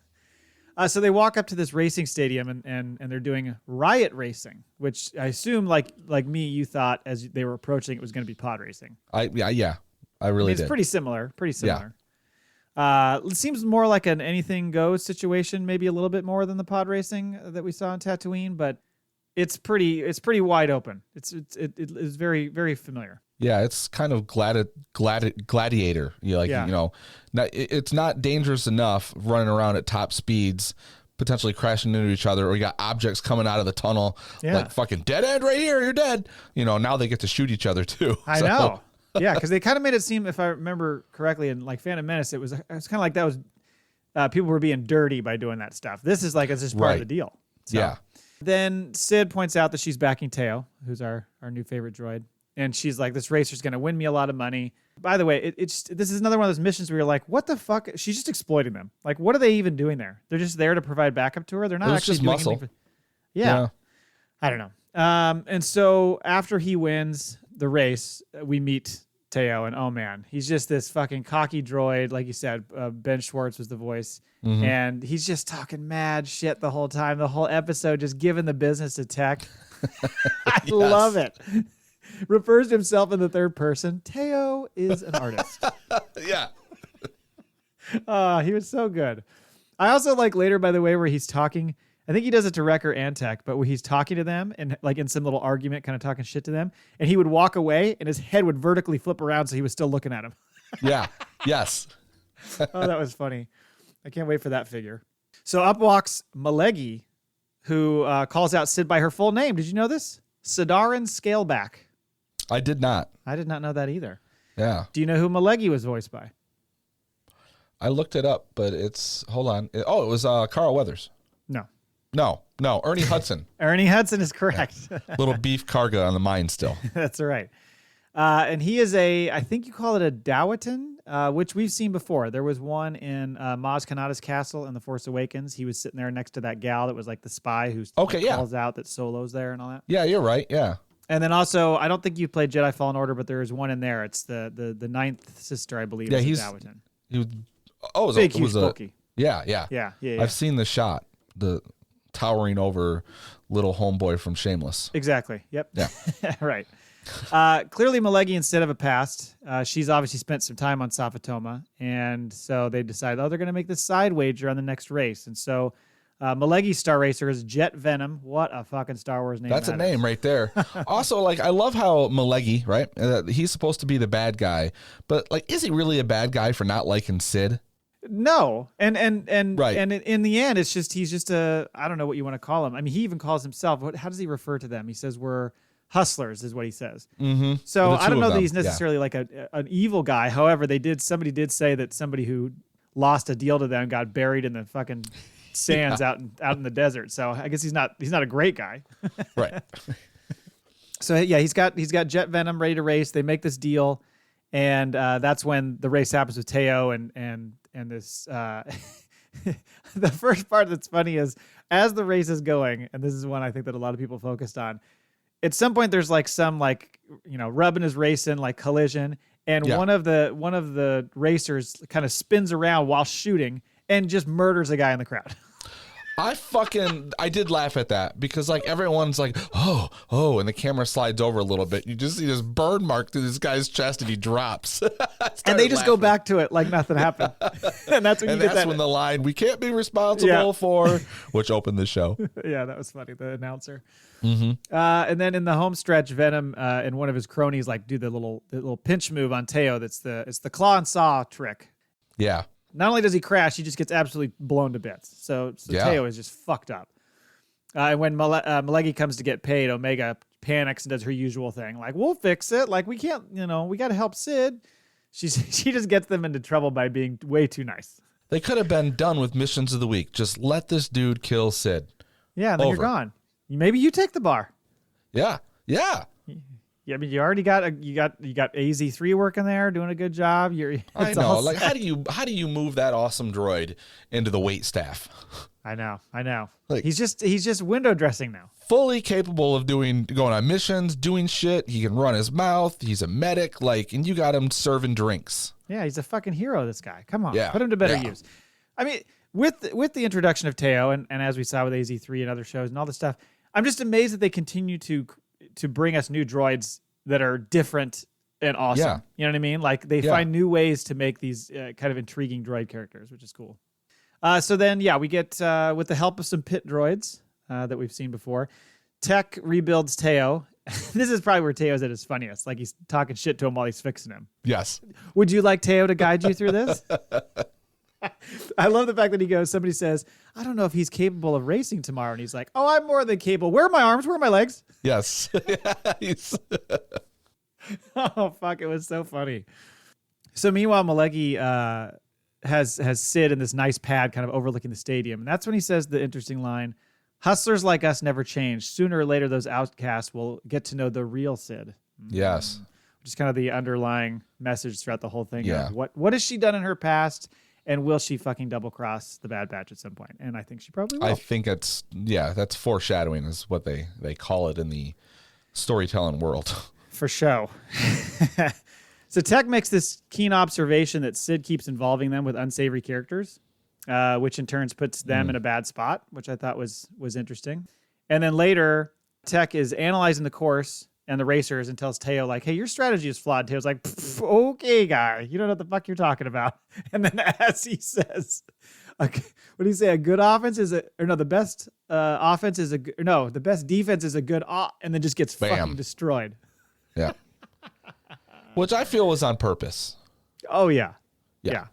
So they walk up to this racing stadium and they're doing Riot Racing, which I assume like me, you thought as they were approaching it was going to be pod racing. I really did. It's pretty similar. It seems more like an anything goes situation, maybe a little bit more than the pod racing that we saw in Tatooine, but it's pretty wide open. It's very, very familiar. Yeah, it's kind of gladiator. It's not dangerous enough running around at top speeds, potentially crashing into each other, or you got objects coming out of the tunnel, like fucking dead end right here, you're dead. Now they get to shoot each other too. I know. Yeah, because they kind of made it seem, if I remember correctly, in like Phantom Menace, it was kind of like that was people were being dirty by doing that stuff. This is like it's just part of the deal. So, yeah. Then Sid points out that she's backing TAY-O, who's our new favorite droid. And she's like, this racer's going to win me a lot of money. By the way, this is another one of those missions where you're like, what the fuck? She's just exploiting them. Like, what are they even doing there? They're just there to provide backup to her. They're not actually doing anything. Yeah. I don't know. And so after he wins the race, we meet TAY-O, and oh man, he's just this fucking cocky droid. Like you said, Ben Schwartz was the voice. And he's just talking mad shit the whole time. The whole episode just giving the business to Tech. I love it. Refers to himself in the third person. TAY-O is an artist. Yeah. He was so good. I also like later, by the way, where he's talking. I think he does it to Wrecker and Tech, but where he's talking to them and like in some little argument, kind of talking shit to them, and he would walk away and his head would vertically flip around so he was still looking at him. Yeah. Yes. Oh, that was funny. I can't wait for that figure. So up walks Malegi, who calls out Sid by her full name. Did you know this? Sidarin Scaleback. I did not. I did not know that either. Yeah. Do you know who Malegi was voiced by? I looked it up, but hold on. It was Carl Weathers. No. Ernie Hudson. Ernie Hudson is correct. Yeah. Little beef Karga on the mind still. That's right. And he is I think you call it a Dawitan, which we've seen before. There was one in Maz Kanata's castle in The Force Awakens. He was sitting there next to that gal that was like the spy who calls out that Solo's there and all that. Yeah, you're right. Yeah. And then also, I don't think you played Jedi Fallen Order, but there is one in there. It's the ninth sister, I believe. Yeah, is a Dawitan. It was bulky. Yeah. I've seen the shot. The towering over little homeboy from Shameless. Exactly. Yep. Yeah. Right. Clearly, Malegi, instead of a past, she's obviously spent some time on Safatoma, and so they decided, they're going to make this side wager on the next race. And so Malegi's Star Racer is Jet Venom. What a fucking Star Wars name. That's a name right there. Also, like, I love how Malegi, right? He's supposed to be the bad guy, but like, is he really a bad guy for not liking Sid? No, and right. And in the end, he's just I don't know what you want to call him. I mean, he even calls himself. How does he refer to them? He says we're hustlers, is what he says. Mm-hmm. So I don't know that he's necessarily like an evil guy. However, somebody did say that somebody who lost a deal to them got buried in the fucking sands out in the desert. So I guess he's not a great guy. Right. So yeah, he's got Jet Venom ready to race. They make this deal, and that's when the race happens with TAY-O and this the first part that's funny is as the race is going, and this is one I think that a lot of people focused on. At some point, there's like some rubbing his racing like collision, and one of the racers kind of spins around while shooting and just murders a guy in the crowd. I did laugh at that because like everyone's like, oh, and the camera slides over a little bit. You just see this burn mark through this guy's chest and he drops. And they just go back to it like nothing happened. And that's when when the line, we can't be responsible for, which opened the show. Yeah, that was funny. The announcer. Mm-hmm. And then in the home stretch, Venom and one of his cronies like do the little pinch move on TAY-O. It's the claw and saw trick. Yeah. Not only does he crash, he just gets absolutely blown to bits. So TAY-O is just fucked up. And when Malegi comes to get paid, Omega panics and does her usual thing. Like, we'll fix it. Like, we can't, we got to help Sid. She just gets them into trouble by being way too nice. They could have been done with missions of the week. Just let this dude kill Sid. Yeah, and then you're gone. Maybe you take the bar. Yeah. Yeah, I mean, you already got you got AZ3 working there, doing a good job. I know. Like, how do you move that awesome droid into the wait staff? I know. Like, he's just window dressing now. Fully capable of going on missions, doing shit. He can run his mouth. He's a medic. Like, and you got him serving drinks. Yeah, he's a fucking hero. This guy. Come on, yeah, put him to better use. I mean, with the introduction of TAY-O and as we saw with AZ3 and other shows and all this stuff, I'm just amazed that they continue to bring us new droids that are different and awesome. Yeah. You know what I mean? Like they find new ways to make these kind of intriguing droid characters, which is cool. So then, we get, with the help of some pit droids that we've seen before, Tech rebuilds TAY-O. This is probably where TAY-O's at his funniest. Like he's talking shit to him while he's fixing him. Yes. Would you like TAY-O to guide you through this? I love the fact that somebody says, I don't know if he's capable of racing tomorrow. And he's like, oh, I'm more than capable. Where are my arms? Where are my legs? Yes. Oh, fuck. It was so funny. So meanwhile, Malegi has Sid in this nice pad kind of overlooking the stadium. And that's when he says the interesting line, hustlers like us never change. Sooner or later, those outcasts will get to know the real Sid. Yes. Which is kind of the underlying message throughout the whole thing. Yeah. What has she done in her past? And will she fucking double cross the Bad Batch at some point? And I think she probably will. I think that's foreshadowing is what they call it in the storytelling world. For show. So Tech makes this keen observation that Sid keeps involving them with unsavory characters, which in turn puts them in a bad spot, which I thought was interesting. And then later, Tech is analyzing the course and the racers and tells TAY-O, like, hey, your strategy is flawed. TAY-O's like, okay, guy, you don't know what the fuck you're talking about. And then as he says, what do you say? A good offense is the best offense is the best defense is a good, and then just gets fucking destroyed. Yeah. Which I feel was on purpose. Oh, yeah. Yeah.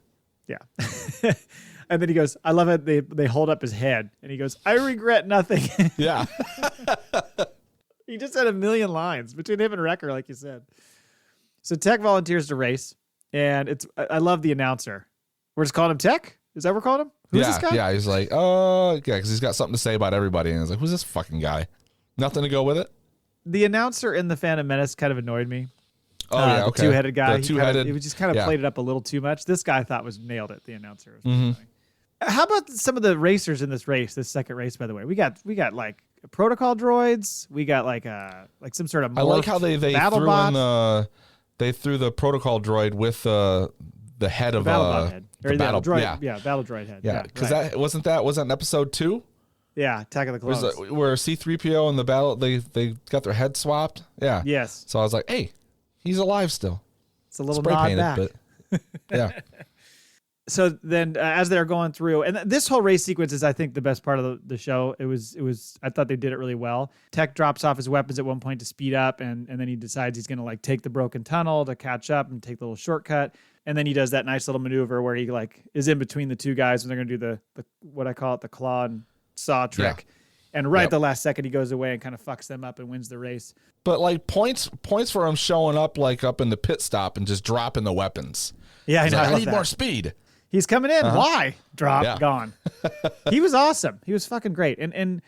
And then he goes, I love it. They hold up his head and he goes, I regret nothing. Yeah. He just had a million lines between him and Wrecker, like you said. So Tech volunteers to race. And I love the announcer. We're just calling him Tech? Is that what we're calling him? Who's this guy? Yeah. He's like, oh, yeah, because he's got something to say about everybody. And he's like, who's this fucking guy? Nothing to go with it? The announcer in The Phantom Menace kind of annoyed me. Oh, yeah, okay. The two-headed guy. The two-headed. It just kind of played it up a little too much. This guy I thought was nailed it, the announcer. How about some of the racers in this second race, by the way? We got like protocol droids. We got like some sort of I like how they threw the protocol droid with the head of battle droid. Yeah, battle droid head. Yeah, because that wasn't in episode 2? Yeah, Attack of the Clones. Where C-3PO and the battle they got their head swapped. Yeah. Yes. So I was like, hey, he's alive still. It's a little nod back. But yeah. So then as they're going through, and this whole race sequence is, I think, the best part of the show. It was, I thought they did it really well. Tech drops off his weapons at one point to speed up, and then he decides he's going to like take the broken tunnel to catch up and take the little shortcut. And then he does that nice little maneuver where he like is in between the two guys when they're going to do the what I call it, the claw and saw trick. Yeah. And right at the last second, he goes away and kind of fucks them up and wins the race. But like points for him showing up like up in the pit stop and just dropping the weapons. Yeah, I know. Like, I need more speed. He's coming in. Why? Drop. Gone. He was awesome. He was fucking great. And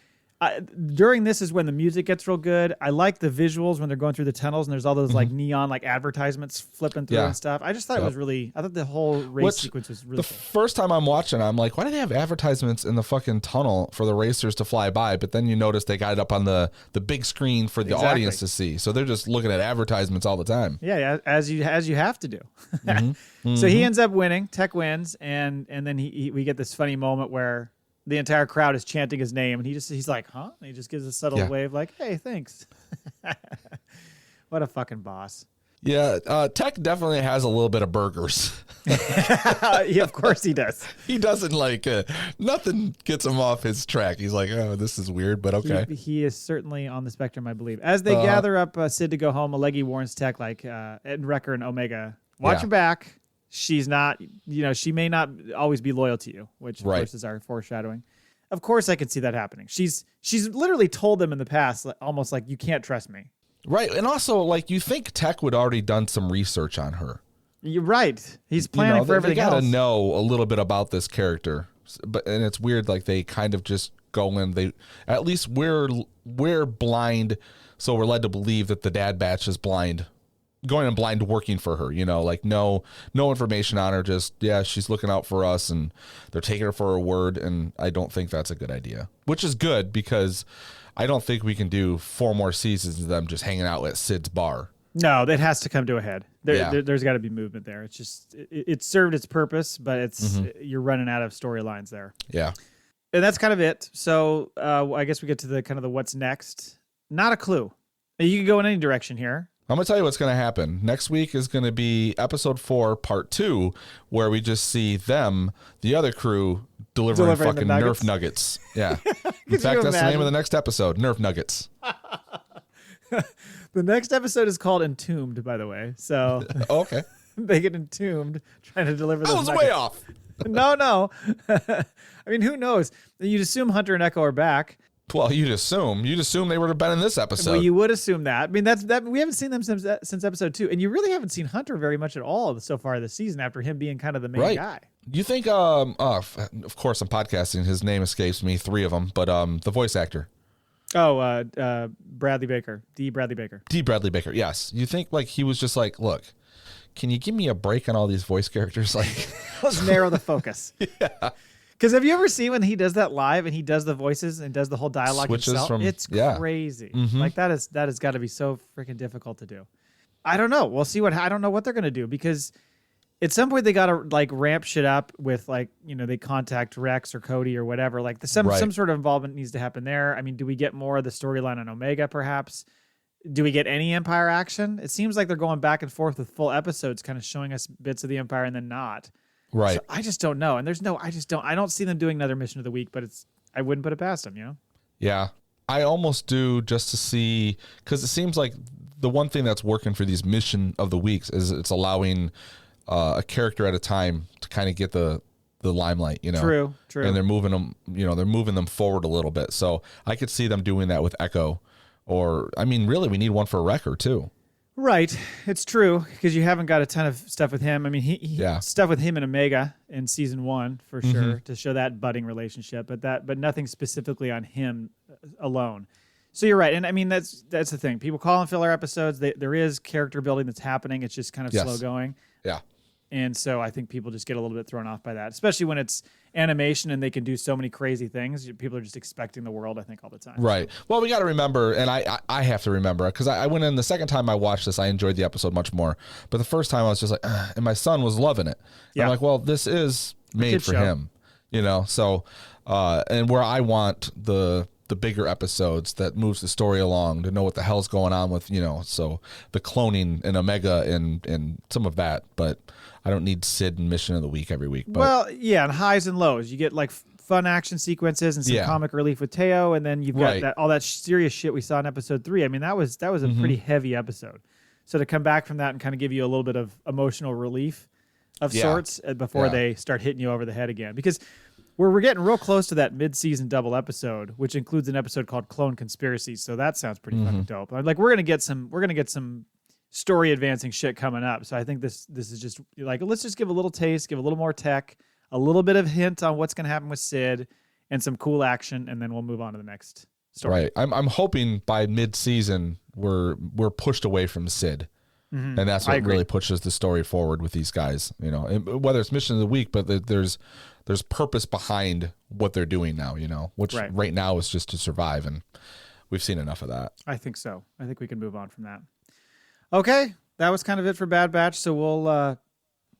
during this is when the music gets real good. I like the visuals when they're going through the tunnels and there's all those like neon like advertisements flipping through and stuff. I just thought it was really. I thought the whole race sequence was really. The first time I'm watching, I'm like, why do they have advertisements in the fucking tunnel for the racers to fly by? But then you notice they got it up on the big screen for the audience to see. So they're just looking at advertisements all the time. Yeah, as you have to do. So he ends up winning. Tech wins, and then we get this funny moment where the entire crowd is chanting his name, and he's like, huh? And he just gives a subtle wave like, hey, thanks. What a fucking boss. Yeah, Tech definitely has a little bit of burgers. Yeah, of course he does. He doesn't like nothing gets him off his track. He's like, oh, this is weird, but okay. He is certainly on the spectrum, I believe. As they gather up Sid to go home, Alegi warns Tech, like, Ed, Wrecker, and Omega, watch your back. She's not, she may not always be loyal to you, which of course is our foreshadowing. Of course, I could see that happening. She's literally told them in the past, almost like, you can't trust me. Right. And also, like, you think Tech would already done some research on her. You're right. He's planning for everything else. They gotta know a little bit about this character. And it's weird, like, they kind of just go in. At least we're blind, so we're led to believe that the Dad Batch is blind. Going in blind working for her, like no information on her, just she's looking out for us and they're taking her for her word, and I don't think that's a good idea. Which is good, because I don't think we can do 4 more seasons of them just hanging out at Sid's bar. No, that has to come to a head. There's got to be movement there. It's just it served its purpose, but you're running out of storylines there. Yeah. And that's kind of it. So I guess we get to the kind of the what's next. Not a clue. You can go in any direction here. I'm going to tell you what's going to happen. Next week is going to be episode 4, part 2, where we just see them, the other crew, delivering fucking Nerf Nuggets. Yeah. In fact, that's the name of the next episode, Nerf Nuggets. The next episode is called Entombed, by the way. So okay. They get entombed trying to deliver those nuggets. Way off. No. I mean, who knows? You'd assume Hunter and Echo are back. Well, you'd assume they would have been in this episode. Well, you would assume that. I mean, that's we haven't seen them since episode 2, and you really haven't seen Hunter very much at all so far this season. After him being kind of the main guy. You think? Of course, I'm podcasting. His name escapes me. 3 of them, but the voice actor. Oh, Bradley Baker. D. Bradley Baker. D. Bradley Baker. Yes. You think like he was just like, look, can you give me a break on all these voice characters? Like, let's narrow the focus. Yeah. Because have you ever seen when he does that live and he does the voices and does the whole dialogue himself? It's crazy. Like that has got to be so freaking difficult to do. I don't know. We'll see I don't know what they're going to do, because at some point they got to like ramp shit up with, like, you know, they contact Rex or Cody or whatever. Like some sort of involvement needs to happen there. I mean, do we get more of the storyline on Omega perhaps? Do we get any Empire action? It seems like they're going back and forth with full episodes, kind of showing us bits of the Empire and then not. Right. So I just don't know. And I don't see them doing another mission of the week, but I wouldn't put it past them, you know? Yeah. I almost do, just to see, because it seems like the one thing that's working for these mission of the weeks is it's allowing a character at a time to kind of get the limelight, you know? True. And they're moving them forward a little bit. So I could see them doing that with Echo, or, I mean, really, we need one for Wrecker too. Right. It's true, because you haven't got a ton of stuff with him. I mean, he stuff with him and Omega in season 1 for sure, to show that budding relationship, but nothing specifically on him alone. So you're right. And I mean, that's the thing. People call them filler episodes. There is character building that's happening. It's just kind of slow going. Yeah. And so I think people just get a little bit thrown off by that, especially when it's animation and they can do so many crazy things. People are just expecting the world, I think, all the time. Right. Well, we got to remember, and I have to remember, because I went in the second time I watched this, I enjoyed the episode much more. But the first time I was just like, and my son was loving it. Yeah. I'm like, well, this is made for him, you know? So, and where I want the bigger episodes that moves the story along, to know what the hell's going on with, you know, so the cloning and Omega and some of that, but I don't need Sid and Mission of the Week every week. But well, yeah, and highs and lows. You get like fun action sequences and some comic relief with TAY-O, and then you've got all that serious shit we saw in episode 3. I mean, that was a pretty heavy episode. So to come back from that and kind of give you a little bit of emotional relief of sorts before they start hitting you over the head again, because we're getting real close to that mid-season double episode, which includes an episode called Clone Conspiracy. So that sounds pretty fucking dope. Like we're gonna get some story advancing shit coming up. So I think this is just like, let's just give a little taste, give a little more tech, a little bit of hint on what's gonna happen with Sid, and some cool action, and then we'll move on to the next story. Right. I'm hoping by mid-season we're pushed away from Sid. And that's what really pushes the story forward with these guys, you know, and whether it's Mission of the Week, but there's purpose behind what they're doing now, you know, which right now is just to survive. And we've seen enough of that. I think so. I think we can move on from that. Okay. That was kind of it for Bad Batch. So we'll,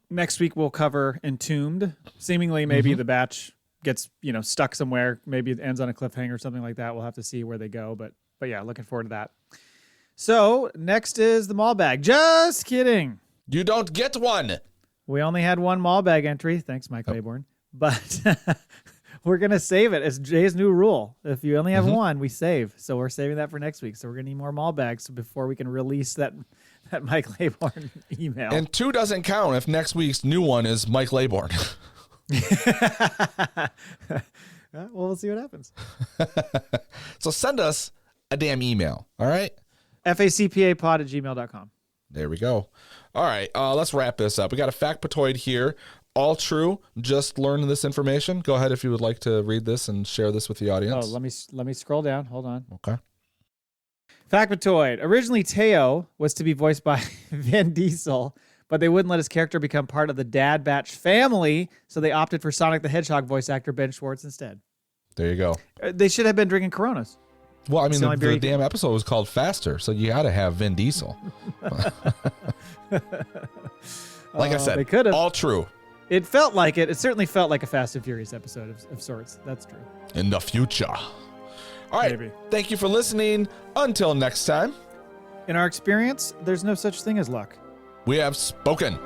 next week we'll cover Entombed. Seemingly maybe the batch gets, you know, stuck somewhere. Maybe it ends on a cliffhanger or something like that. We'll have to see where they go, but yeah, looking forward to that. So next is the mall bag. Just kidding. You don't get one. We only had one mall bag entry. Thanks, Mike Laybourne. But we're going to save it. It's Jay's new rule. If you only have one, we save. So we're saving that for next week. So we're going to need more mall bags before we can release that Mike Laybourne email. And 2 doesn't count if next week's new one is Mike Laybourne. Well, we'll see what happens. So send us a damn email. All right. FACPApod@gmail.com. There we go. All right, let's wrap this up. We got a FACPAtoid here. All true. Just learned this information. Go ahead if you would like to read this and share this with the audience. Oh, let me scroll down. Hold on. Okay. FACPAtoid. Originally, TAY-O was to be voiced by Vin Diesel, but they wouldn't let his character become part of the Dad Batch family, so they opted for Sonic the Hedgehog voice actor Ben Schwartz instead. There you go. They should have been drinking Coronas. Well, I mean, the damn episode was called Faster, so you got to have Vin Diesel. Like I said, they could have. All true. It felt like it. It certainly felt like a Fast and Furious episode of sorts. That's true. In the future. All right. Maybe. Thank you for listening. Until next time. In our experience, there's no such thing as luck. We have spoken.